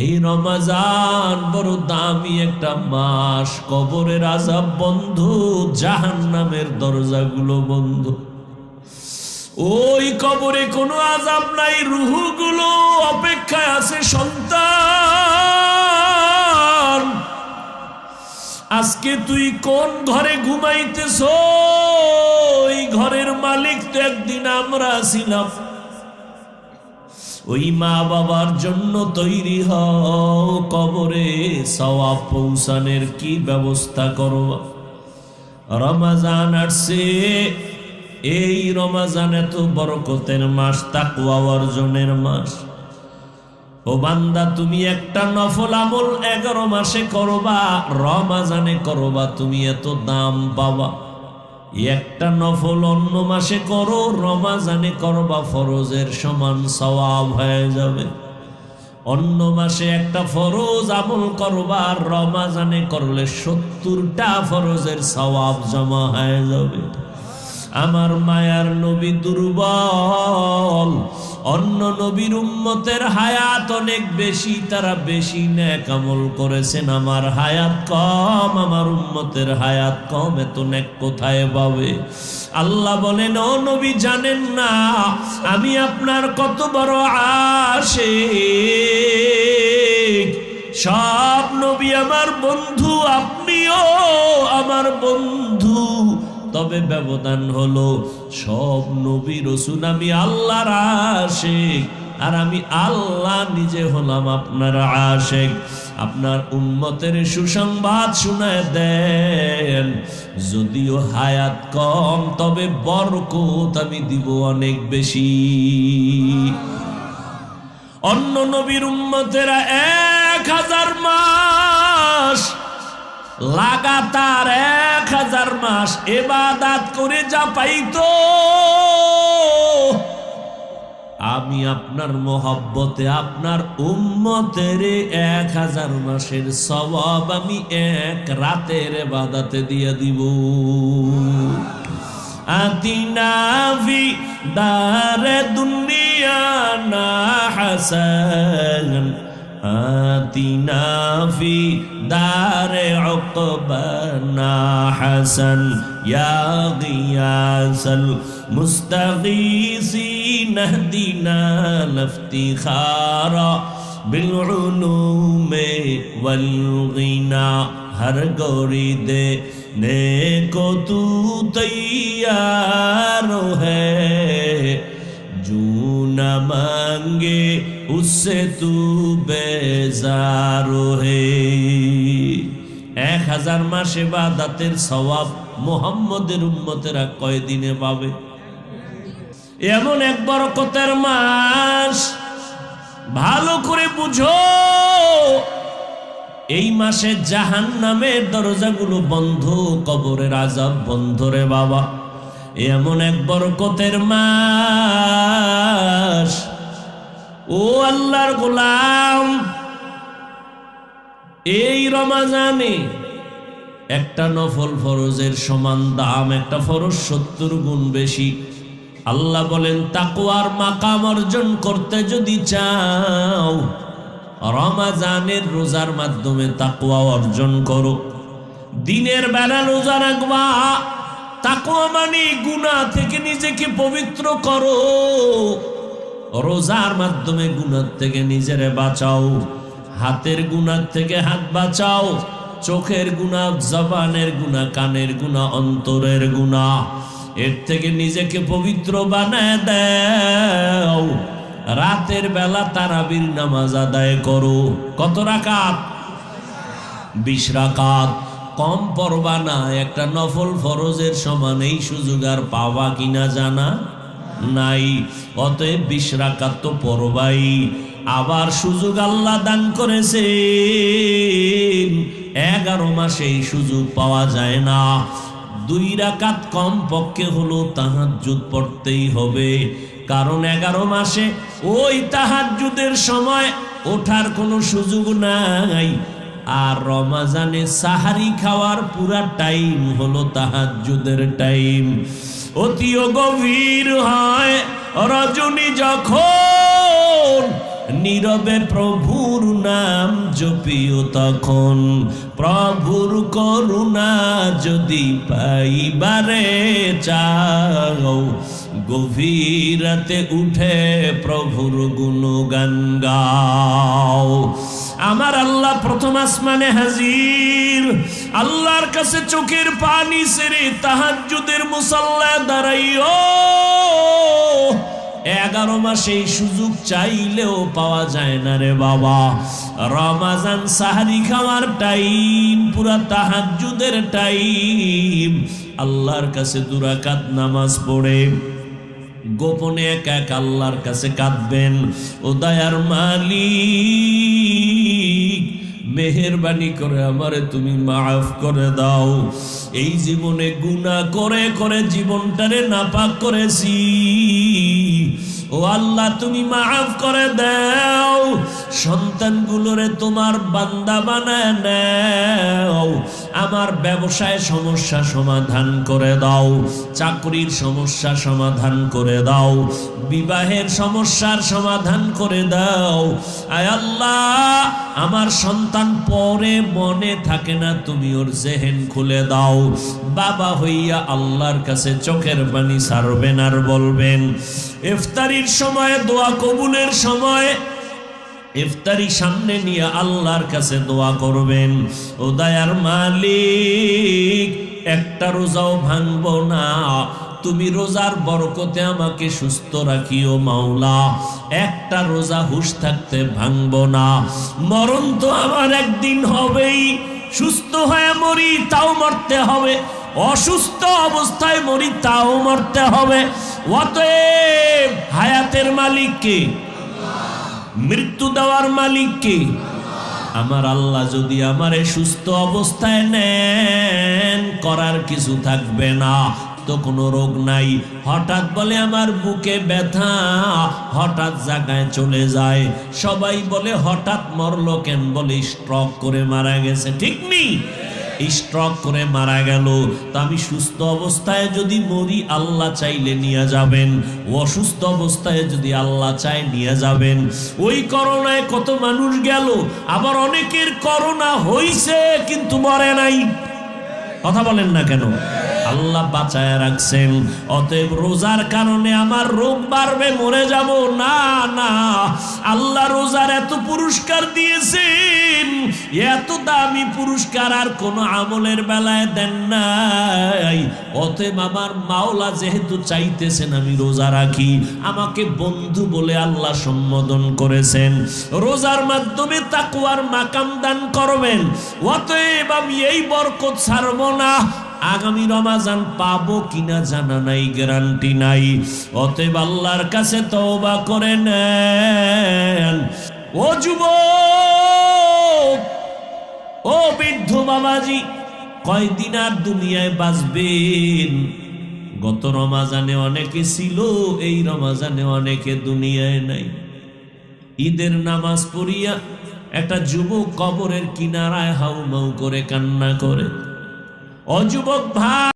এই রমজান বড় দামি একটা মাস। কবরের আযাব বন্ধ, জাহান্নামের দরজাগুলো বন্ধ। ওই কবরে কোনো আযাব নাই, রূহগুলো অপেক্ষায় আছে। সন্তান, আজকে তুই কোন ঘরে ঘুমাইতেছ? ওই ঘরের মালিক তো একদিন আমরা ছিলাম। ওই মা বাবার জন্য তৈরি হও, কবরে সওয়াব পৌঁছানোর কি ব্যবস্থা করো। রমজান আসছে, এই রমজান এত বরকতের মাস, তাকওয়া অর্জনের মাস। ও বান্দা, তুমি একটা নফল আমল 11 মাসে করবা, রমজানে করবা, তুমি এত দাম পাবা। একটা নফল অন্য মাসে করো, রমজানে করবা, ফরজের সমান সওয়াব হয়ে যাবে। অন্য মাসে একটা ফরজ আমল করবা, রমজানে করলে 70টা ফরজের সওয়াব জমা হয়ে যাবে। আমার মায়ার নবী দুর্বল, অন্য নবীর উম্মতের হায়াত অনেক বেশি, তারা বেশি নেক আমল করেছেন। আমার হায়াত কম, আমার উম্মতের হায়াত কম, এত নেক কোথায় পাবে? আল্লাহ বলেন, ও নবী জানেন না আমি আপনার কত বড় আশিক? সব নবী আমার বন্ধু, আপনিও আমার বন্ধু। তবে ব্যবধান হলো, সব নবী রাসূল আমি আল্লাহর আশিক, আর আমি আল্লাহ নিজে হলাম আপনার আশিক। আপনার উম্মতের সুসংবাদ শুনায় দেন, যদিও হায়াত কম, তবে বরকত আমি দিব অনেক বেশি। অন্য নবীর উম্মতেরা 1000 মাস লাগাতার 1000 মাস ইবাদত করে যা পাইতো, আমি আপনার মোহাব্বতে আপনার উম্মতের 1000 মাসের সওয়াব আমি এক রাতের ইবাদতে দিয়ে দিব। আতিনা ফি দারে দুনিয়া না হাসান, আতিনা ফি দারে উকবানা হাসান, ইয়া গিয়াসাল মুস্তাগীসিন ইহদিনা লিফতিখারা বিল উলুমে ওয়াল গিনা। हर गोरी देने को तू तैयार है, जो न मांगे उससे तू बेजार है। 1000 মাস ইবাদতের সওয়াব মুহাম্মদের উম্মতেরা কয় দিনে পাবে? এমন এক বরকতের মাস, ভালো করে বুঝো। এই মাসে জাহান্নামের দরজাগুলো বন্ধ, কবরের আযাব বন্ধ রে বাবা। এমন এক বরকতের মাস। ও আল্লাহর গোলাম, এই রমজানে একটা নফল ফরজের সমান দাম, একটা ফরজ 70 গুণ বেশি। আল্লাহ বলেন, তাকওয়ার মাকাম অর্জন করতে যদি চাও, রমজানের রোজার মাধ্যমে তাকওয়া অর্জন করো। দিনের বেলা রোজা রাখবা, তাকওয়া মানে গুনাহ থেকে নিজেকে পবিত্র করো। রোজার মাধ্যমে গুনাহ থেকে নিজেরে বাঁচাও। হাতের গুনাহ থেকে হাত বাঁচাও, চোখের গুনাহ, জবানের গুনাহ, কানের গুনাহ, অন্তরের গুনাহ, এর থেকে নিজেকে পবিত্র বানায় দাও। রাতের বেলা তারাবির নামাজ আদায় করো। কত রাকাত? 20 রাকাত। কম পড়বা না, একটা নফল ফরজের সমান এই সুযোগ আর পাওয়া কিনা জানা নাই। অতএব 20 রাকাত তো পড়বাই। আবার সুযোগ আল্লাহ দান করেছেন, 11 মাসে এই সুযোগ পাওয়া যায় না। 2 রাকাত কম পক্ষে হলো তাহাজ্জুদ পড়তেই হবে, কারণ 11 মাসে ওই তাহাজ্জুদের সময় ওঠার কোনো সুযোগ নাই। আর রমজানে সাহারি খাওয়ার পুরা টাইম হলো তাহাজ্জুদের টাইম। অতি গভীর হয় রজনী যখন, নীরবে প্রভুর নাম জপিও তখন, প্রভুর করুণা যদি পাইবারে চাও, গভীর রাতে উঠে প্রভুর গুণগান গাও। আমার আল্লাহ প্রথম আসমানে হাজির, আল্লাহর কাছে চোখের পানি ছেড়ে তাহাজ্জুদের মুসাল্লায় দাঁড়াইও। 11 মাসে এই সুযোগ চাইলেও পাওয়া যায় না রে বাবা। রমাজান সাহারি খাওয়ার টাইম, পুরা তাহাজ্জুদের টাইম, আল্লাহর কাছে 2 রাকাত নামাজ পড়ে গোপনে একা একা আল্লাহর কাছে কাঁদবেন, ও দয়ার মালিক মেহেরবানি করে আমারে তুমি মাফ করে দাও। এই জীবনে গুনাহ করে করে জীবনটারে নাপাক করেছি, ও আল্লাহ তুমি মাফ করে দাও। সন্তানগুলোরে তোমার বান্দা বানায় নাও। আমার ব্যবসায় সমস্যা সমাধান করে দাও, চাকরির সমস্যা সমাধান করে দাও, বিবাহের সমস্যার সমাধান করে দাও। আয় আল্লাহ, আমার সন্তান পরে মনে থাকে না, তুমি ওর জেহেন খুলে দাও। বাবা হইয়া আল্লাহর কাছে চোখের পানি ছাড়বেন আর বলবেন, ইফতারির সময় দোয়া কবুলের সময় ইফতারি সামনে নিয়ে আল্লাহর কাছে দোয়া করবেন, ও দয়ার মালিক একটা রোজাও ভাঙবো না, তুমি রোজার বরকতে আমাকে সুস্থ রাখিও মাওলা। একটা রোজা হুঁশ থাকতে ভাঙবো না। মরণ তো আমার একদিন হবেই, সুস্থ হয়ে মরি তাও মরতে হবে, অসুস্থ অবস্থায় মরি তাও মরতে হবে। অতএব হায়াতের মালিক কে? মৃত্যু দেওয়ার মালিক কে? আমার আল্লাহ যদি আমারে সুস্থ অবস্থায় নেন, করার কিছু থাকবে না, তো কোনো রোগ নাই। হঠাৎ বলে আমার বুকে ব্যথা, হঠাৎ জায়গায় চলে যায়, সবাই বলে হঠাৎ মরলো কেন? বলে স্ট্রোক করে মারা গেছে। ঠিক নেই? স্ট্রোক করে মারা গেল। তো আমি সুস্থ অবস্থায় যদি মরি আল্লাহ চাইলে নিয়ে যাবেন, অসুস্থ অবস্থায় যদি আল্লাহ চায় নিয়ে যাবেন। ওই করোনায় কত মানুষ গেল, আবার অনেকের করোনা হইছে কিন্তু মরে নাই। কথা বলেন না কেন? আল্লাহ বাঁচায় রাখছেন। অতএব রোজার কারণে আমার রোগ বাড়বে, মরে যাব না, না। আল্লাহ রোজার এত পুরস্কার দিয়েছেন, এত দামি পুরস্কার আর কোন আমলের বেলায় দেন নাই। অতএব আমার মাওলা যেহেতু চাইতেছেন আমি রোজা রাখি, আমাকে বন্ধু বলে আল্লাহ সম্বোধন করেছেন, রোজার মাধ্যমে তাকওয়ার মাকাম দান করবেন। অতএব আমি এই বরকত ছাড়ব না। আগামী রমাজান পাবো কিনা জানা নাই, গ্যারান্টি নাই। অতএব আল্লাহর কাছে তওবা করে নেন। ও যুবক, ও বৃদ্ধ বাবাজি, কয়দিন আর দুনিয়ায় বাঁচবেন? গত রমাজানে অনেকে ছিল, এই রমাজানে অনেকে দুনিয়ায় নাই। ঈদের নামাজ পড়িয়া একটা যুবক কবরের কিনারায় হাউমাউ করে কান্না করে। ও যুবক ভাই,